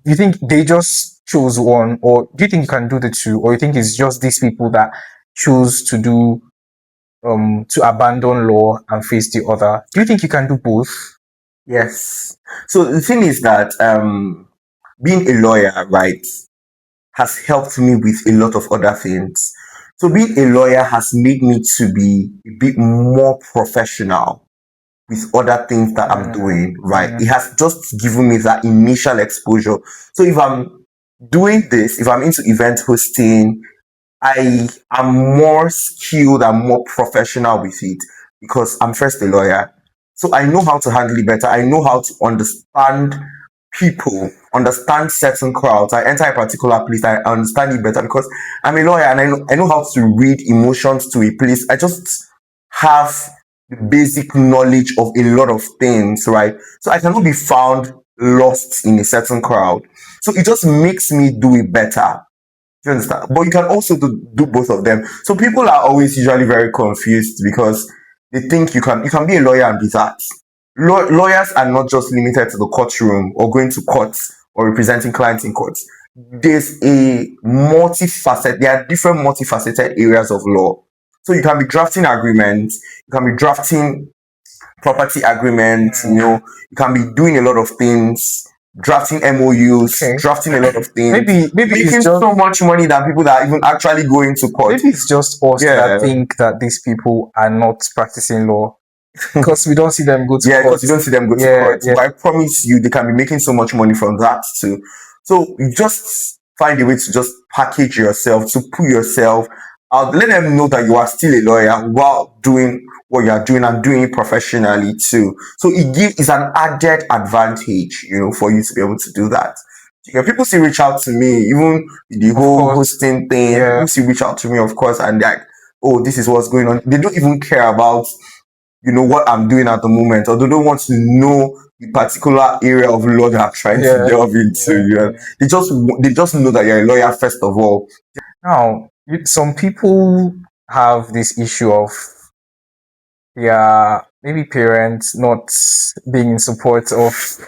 you think they just chose one, or do you think you can do the two, or you think it's just these people that choose to do to abandon law and face the other? Do you think you can do both? Yes. So the thing is that being a lawyer, right, has helped me with a lot of other things. So being a lawyer has made me to be a bit more professional with other things that I'm doing, right? It has just given me that initial exposure. So if I'm doing this, if I'm into event hosting, I am more skilled and more professional with it because I'm first a lawyer. So I know how to handle it better. I know how to understand people, understand certain crowds. I enter a particular place, I understand it better because I'm a lawyer and I know how to read emotions to a place. I just have the basic knowledge of a lot of things, right? So I cannot be found lost in a certain crowd. So it just makes me do it better. Do you understand? But you can also do both of them. So people are always usually very confused because they think you can be a lawyer and be that. Lawyers are not just limited to the courtroom or going to courts or representing clients in courts. There's a multifaceted, there are different multifaceted areas of law. So you can be drafting agreements, you can be drafting property agreements, you can be doing a lot of things, drafting MOUs, Okay. drafting a lot of things. Maybe Making it's just so much money than people that are even actually going to court. maybe it's just us that think that these people are not practicing law because we don't see them go to Yeah, court. because you don't see them go to court. But I promise you, they can be making so much money from that too. So you just find a way to just package yourself, to put yourself out. Let them know that you are still a lawyer while doing what you are doing and doing it professionally too. So it's an added advantage, for you to be able to do that. People still reach out to me, even the whole hosting thing. People still reach out to me, of course, and like, oh, this is what's going on. They don't even care about what I'm doing at the moment, or they don't want to know the particular area of law that I'm trying to delve into. They just know that you're a lawyer first of all. Now, some people have this issue of their maybe parents not being in support of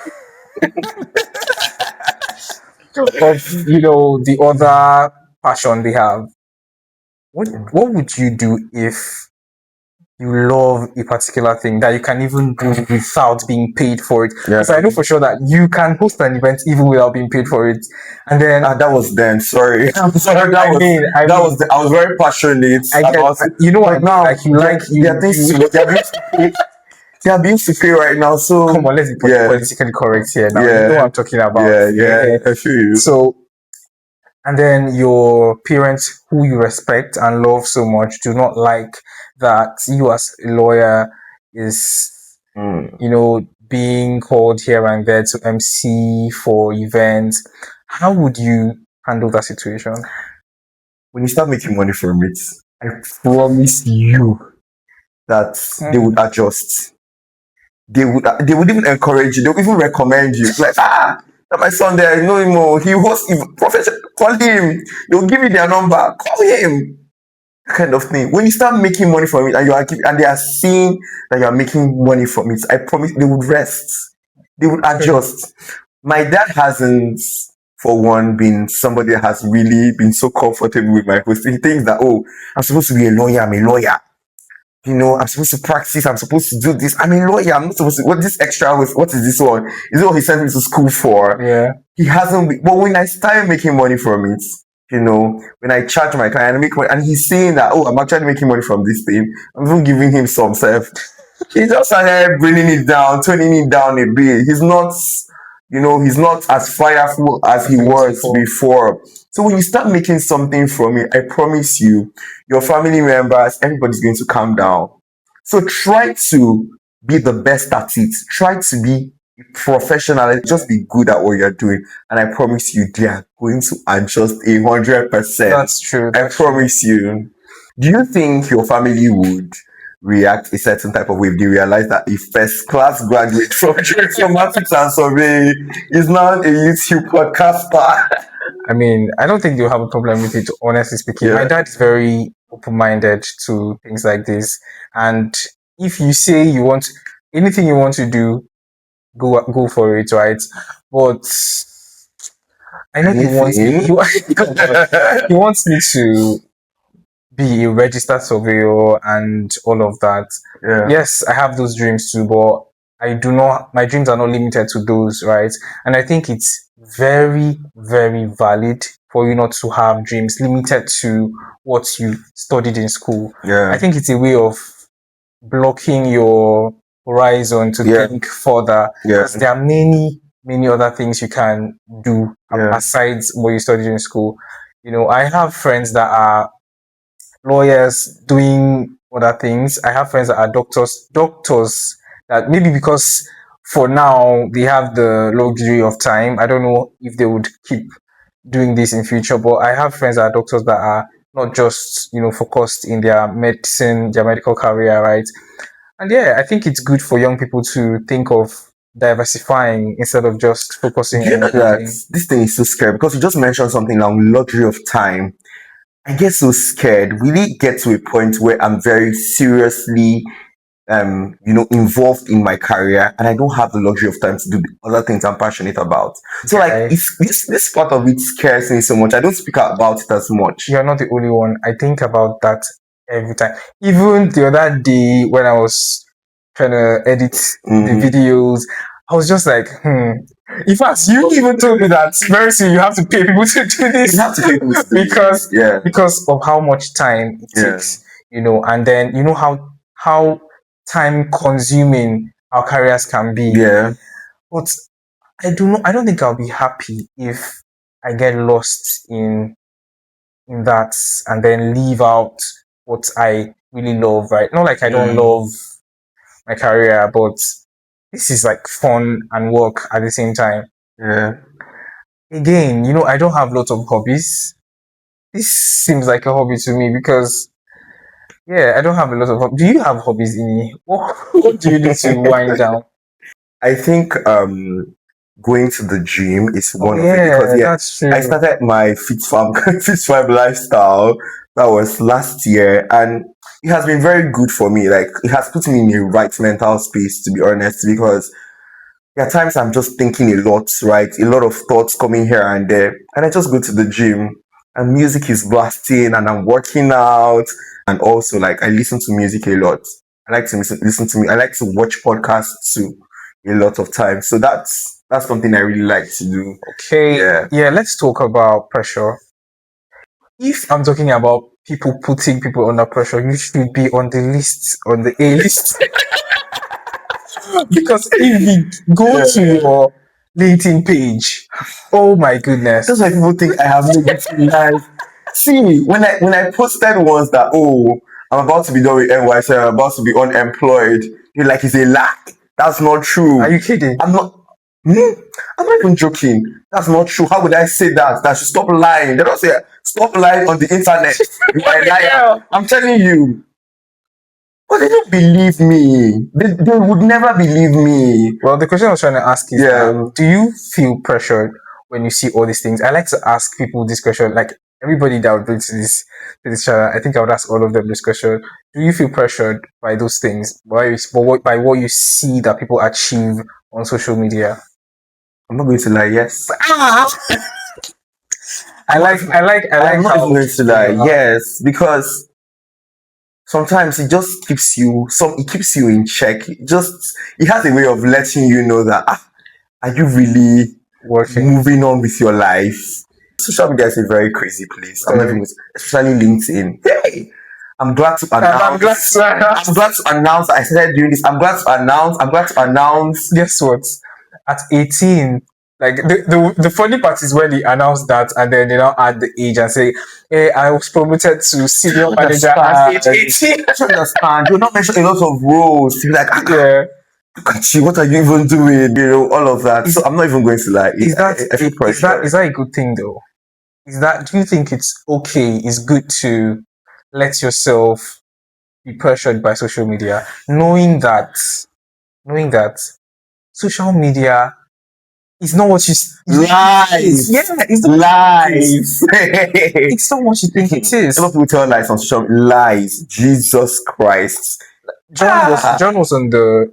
the other passion they have. What would you do if you love a particular thing that you can even do without being paid for it? Because I know for sure that you can host an event even without being paid for it. And then that was then. Sorry, I'm sorry. I was very passionate about it. You know what? Now, like you like there are things they are being to pay right now. So come on, let's be politically correct here. Now, you know what I'm talking about. I feel you. So, and then your parents, who you respect and love so much, do not like that you as a lawyer is, being called here and there to MC for events. How would you handle that situation? When you start making money from it, I promise you that they would adjust. They would even encourage you. They would even recommend you. Like, my son there, you know him more. He hosts professional. Call him. They'll give you their number. Call him. Kind of thing. When you start making money from it, and they are seeing that you are making money from it, I promise they would rest. They would adjust. My dad hasn't, for one, been somebody that has really been so comfortable with my hosting. He thinks that, I'm supposed to be a lawyer. I'm a lawyer. I'm supposed to practice. I'm supposed to do this. I'm a lawyer. I'm not supposed to. What this extra was? What is this one? Is it what he sent me to school for? Yeah. He hasn't. But when I started making money from it, when I charge my client and make money, and he's saying that, I'm actually making money from this thing. I'm even giving him some self. He just started bringing it down, turning it down a bit. He's not he's not as fireful as he was before. So when you start making something from it, I promise you, your family members, everybody's going to calm down. So try to be the best at it. Try to be professional and just be good at what you're doing. And I promise you, they are going to adjust 100%. That's true. I promise you. Do you think your family would react a certain type of way if they realize that a first class graduate from geoinformatics and survey is now a YouTube podcaster? I mean, I don't think they'll have a problem with it, honestly speaking. My dad is very open-minded to things like this. And if you say you want anything you want to do, go for it, right? But I know he wants me to be a registered surveyor and all of that. Yeah. Yes, I have those dreams too, but my dreams are not limited to those, right? And I think it's very, very valid for you not to have dreams limited to what you studied in school. Yeah. I think it's a way of blocking your horizon to think further. Because there are many, many other things you can do aside what you studied in school. I have friends that are lawyers doing other things. I have friends that are doctors that maybe because for now they have the luxury of time. I don't know if they would keep doing this in future, but I have friends that are doctors that are not just focused in their medical career, right? And I think it's good for young people to think of diversifying instead of just focusing on that. This thing is so scary because you just mentioned something now, luxury of time. I get so scared. Will it get to a point where I'm very seriously involved in my career and I don't have the luxury of time to do the other things I'm passionate about? So this part of it scares me so much. I don't speak about it as much. You're not the only one. I think about that every time. Even the other day when I was trying to edit the videos, I was just like, In fact, you even told me that very soon you have to pay people to do this. You have to pay people to do because of how much time it takes, and then how time consuming our careers can be. Yeah. But I don't think I'll be happy if I get lost in that and then leave out what I really love, right? Not like I don't love my career, but this is like fun and work at the same time. Yeah. Again, I don't have lots of hobbies. This seems like a hobby to me because I don't have a lot of hobbies. Do you have hobbies, Ini? What do you do to wind down? I think going to the gym is one of it because that's true. I started my fit farm lifestyle. That was last year, and it has been very good for me. Like it has put me in the right mental space, to be honest, because there are times I'm just thinking a lot, right? A lot of thoughts coming here and there, and I just go to the gym, and music is blasting, and I'm working out, and also like I listen to music a lot. I like to listen to me. I like to watch podcasts too a lot of times. So that's something I really like to do. Okay. Yeah, let's talk about pressure. If I'm talking about people putting people under pressure, you should be on the list, on the A list. Because if you go to your LinkedIn page, oh my goodness. That's why people think I have negative life. See, when I posted once that, I'm about to be done with NYSC, I'm about to be unemployed, you're like, it's a lie. That's not true. Are you kidding? I'm not even joking. That's not true. How would I say that? That should stop lying. They don't say stop lying on the internet. You are a liar. I'm telling you. But they don't believe me. They would never believe me. Well, the question I was trying to ask is, do you feel pressured when you see all these things? I like to ask people this question, like everybody that would bring to this channel. I think I would ask all of them this question. Do you feel pressured by those things? By what you see that people achieve on social media? I'm not going to lie, yes. I like I'm not even going to lie, yes, because sometimes it just keeps you in check. It has a way of letting you know that are you really moving on with your life? Social media is a very crazy place. I'm not even, especially LinkedIn. Hey, I'm glad to announce. I'm glad to announce I started doing this. I'm glad to announce. Guess what? At 18, Like the funny part is when they announce that and then they now add the age and say, "Hey, I was promoted to senior manager at age 18." I don't understand. You're not mentioning a lot of roles. You're like, Yeah. look at you. What are you even doing? You know, all of that. So I'm not even going to lie. I feel Is pressure. that a good thing though? Do you think it's okay? It's good to let yourself be pressured by social media, knowing that social media is not what you Lies. yeah, it's not Lies. it's not what you think it is. A lot of people tell lies on social media. Lies. Jesus Christ. John was on the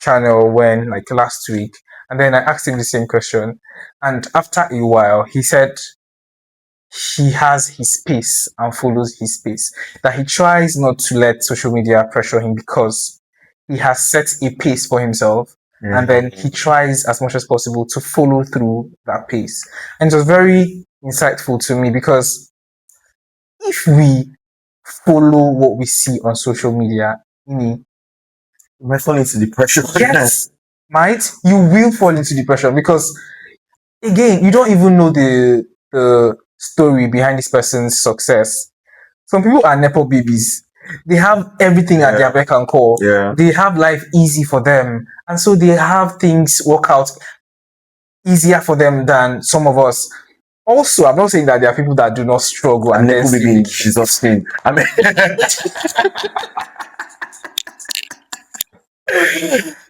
channel when like last week, and then I asked him the same question, and after a while he said he has his pace and follows his pace. That he tries not to let social media pressure him because he has set a pace for himself, and then he tries as much as possible to follow through that pace. And it was very insightful to me because if we follow what we see on social media, You might fall into depression. yes, you will fall into depression because again, you don't even know the story behind this person's success. Some people are nepo babies. They have everything at their beck and call. Yeah. They have life easy for them, and so they have things work out easier for them than some of us. Also, I'm not saying that there are people that do not struggle and then Nepo baby in Jesus' name. I mean,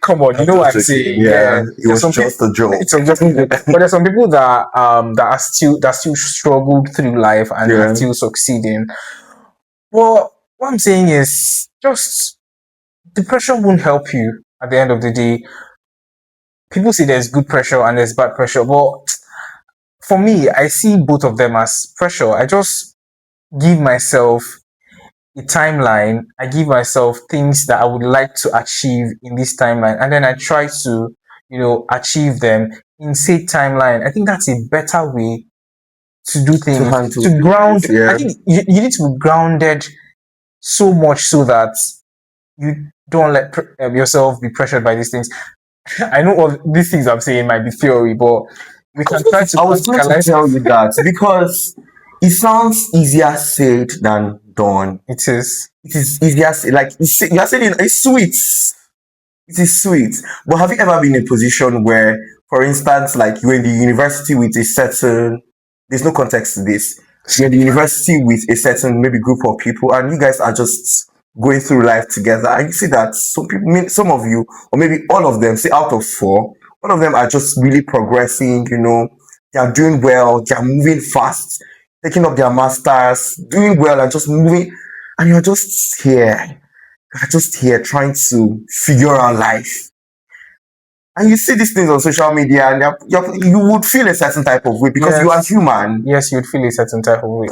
come on, you know what I'm just joking. saying? Yeah, it was Some just a joke. It's just but there's some people that still struggled through life and are Yeah. still succeeding. Well, what I'm saying is just depression won't help you at the end of the day. People say there's good pressure and there's bad pressure, but for me, I see both of them as pressure. I just give myself a timeline. I give myself things that I would like to achieve in this timeline, and then I try to, achieve them in said timeline. I think that's a better way to do things. To ground. Yeah. I think you need to be grounded so much so that you don't let yourself be pressured by these things. I know all these things I'm saying might be theory, but we can try to I was going to tell you that because it sounds easier said than done. It is. It is easier said. Like you are saying, it's sweet. It is sweet. But have you ever been in a position where, for instance, like you're in the university with a certain, there's no context to this. You're in the university with a certain maybe group of people, and you guys are just going through life together, and you see that some people, some of you, or maybe all of them, say out of four, all of them are just really progressing. They are doing well, they are moving fast, taking up their masters, doing well, and just moving, and you're just here. You're just here trying to figure out life. And you see these things on social media, and you would feel a certain type of way because you are human. Yes, you'd feel a certain type of way.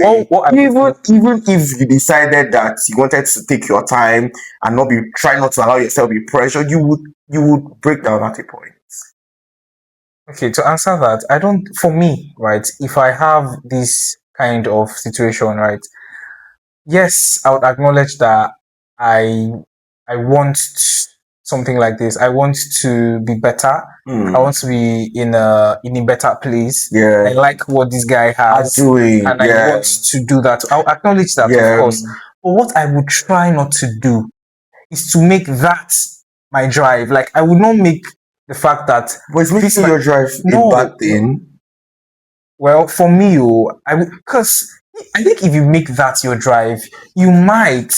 Even if you decided that you wanted to take your time and try not to allow yourself to be pressured, you would break down at a point. Okay, to answer that, for me, right, if I have this kind of situation, right, yes, I would acknowledge that I want something like this. I want to be better. I want to be in a better place. Yeah. I like what this guy has, doing, and I want to do that. I'll acknowledge that, of course. But what I would try not to do is to make that my drive. Like I would not make the fact that was making your drive a bad thing. Well, for me, because I think if you make that your drive, you might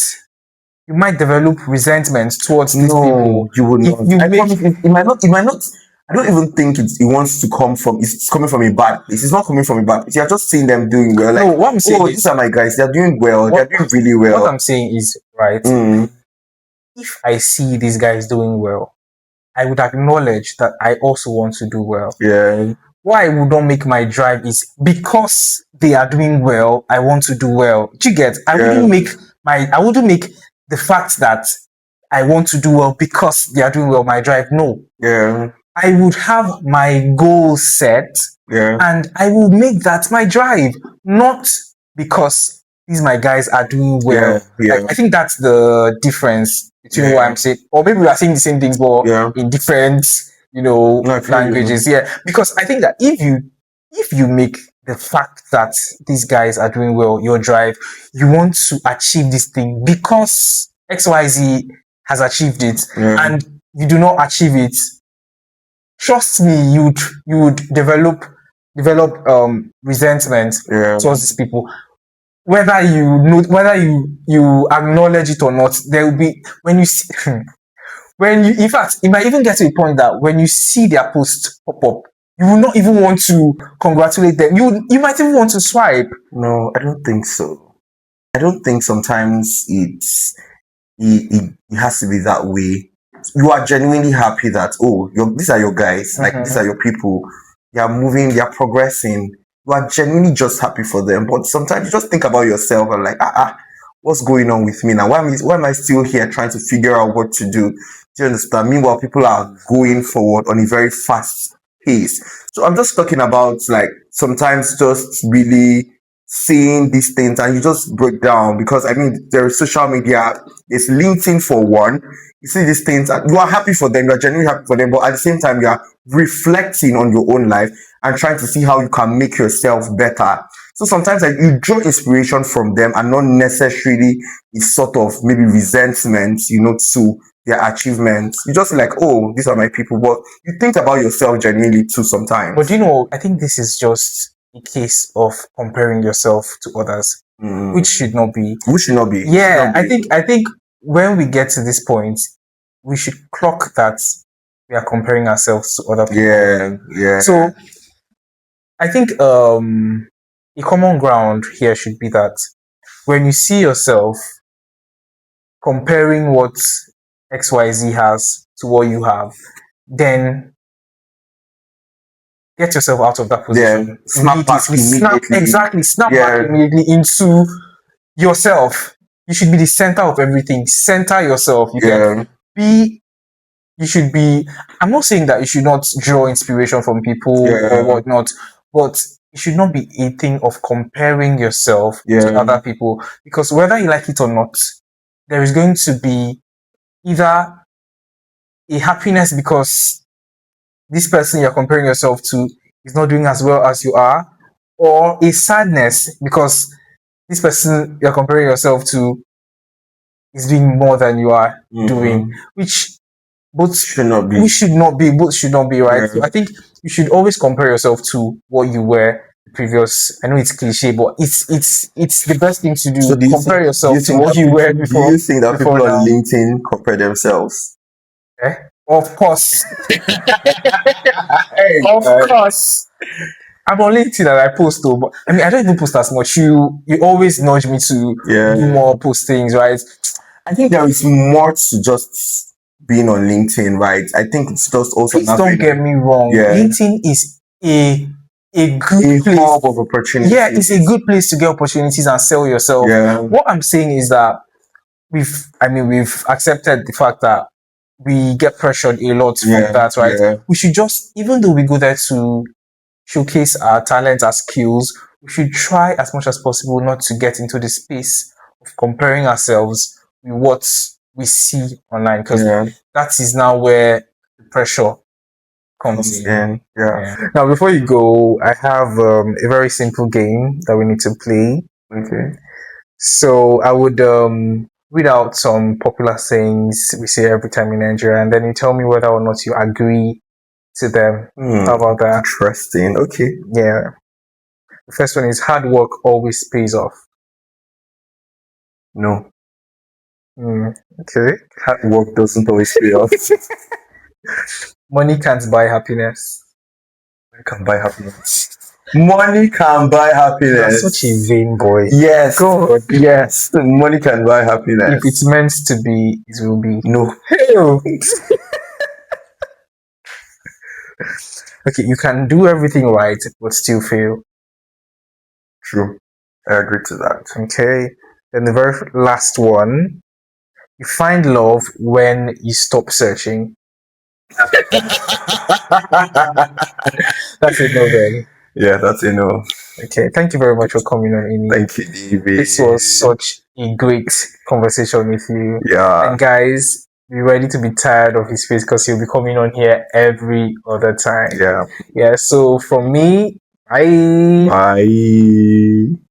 develop resentment towards these people. You would not. It might not. I don't even think it wants to come from. It's coming from a bad place. It's not coming from a bad place. You're just seeing them doing well. Like, no, what I'm saying these are my guys. They're doing well. They're doing really well. What I'm saying is, right, if I see these guys doing well, I would acknowledge that I also want to do well. Yeah. Why I would not make my drive is because they are doing well, I want to do well. Do you get? I wouldn't make the fact that I want to do well because they are doing well my drive. No. Yeah. I would have my goal set. Yeah. And I will make that my drive, not because these my guys are doing well. Yeah. Like, I think that's the difference between what I'm saying. Or maybe we are saying the same things, but in different No, I feel you. languages. Yeah, because I think that if you make the fact that these guys are doing well your drive, you want to achieve this thing because XYZ has achieved it, Yeah. and you do not achieve it, trust me, you would develop resentment Yeah. towards these people. Whether you acknowledge it or not, there will be when you see when you in fact it might even get to a point that when you see their post pop up, you will not even want to congratulate them. You might even want to swipe. No, I don't think so. I don't think sometimes it has to be that way. You are genuinely happy that these are your guys, like these are your people. They are moving, they are progressing. You are genuinely just happy for them. But sometimes you just think about yourself and like, what's going on with me now? Why am I still here trying to figure out what to do? Do you understand? Meanwhile, people are going forward on a very fast pace. So I'm just talking about like sometimes just really seeing these things and you just break down because I mean there is social media, it's LinkedIn for one. You see these things and you are happy for them, you are genuinely happy for them, but at the same time you are reflecting on your own life and trying to see how you can make yourself better. So sometimes like, you draw inspiration from them and not necessarily a sort of maybe resentment, to their achievements. You just like, oh, these are my people, but you think about yourself genuinely too sometimes. But I think this is just a case of comparing yourself to others, which should not be. Which should not be. Yeah, I think when we get to this point, we should clock that we are comparing ourselves to other people. Yeah. So I think a common ground here should be that when you see yourself comparing what XYZ has to what you have, then get yourself out of that position. Yeah. Snap back immediately. Snap back immediately into yourself. You should be the center of everything. Center yourself. You should be. I'm not saying that you should not draw inspiration from people or whatnot, but it should not be a thing of comparing yourself to other people, because whether you like it or not, there is going to be either a happiness because this person you're comparing yourself to is not doing as well as you are, or a sadness because this person you're comparing yourself to is doing more than you are doing, which both should not be. Both should not be, right? So I think you should always compare yourself to what you were previous. I know it's cliche, but it's the best thing to do. So compare yourself to what you were before. Do you think that people on LinkedIn compare themselves? Of course. Of course. I'm on LinkedIn and I post though, but I mean I don't even post as much. You always nudge me to do more postings, right? I think there is more to just being on LinkedIn, right? I think it's just also. Please don't get me wrong. LinkedIn is a good place. Hub of opportunities. Yeah, it's a good place to get opportunities and sell yourself. What I'm saying is that we've accepted the fact that we get pressured a lot from that, right? We should just, even though we go there to showcase our talent, our skills, we should try as much as possible not to get into the space of comparing ourselves with what we see online, because that is now where the pressure comes in. Now, before you go, I have a very simple game that we need to play. Okay. So I would read out some popular sayings we say every time in Nigeria, and then you tell me whether or not you agree to them. How about that? Interesting. Okay. Yeah. The first one is hard work always pays off. No. Okay. Hard work doesn't always pay off. Money can't buy happiness. Money can buy happiness. Money can buy happiness. You're such a vain boy. Yes. God. Yes. Money can buy happiness. If it's meant to be, it will be. No. Hell. Okay, you can do everything right but still fail. True. I agree to that. Okay. Then the very last one. You find love when you stop searching. That's a no then. Yeah, that's a no. Okay, thank you very much for coming on, Amy. Thank you, David. This was such a great conversation with you. Yeah. And guys, be ready to be tired of his face because he'll be coming on here every other time. Yeah. Yeah. So for me, I Bye.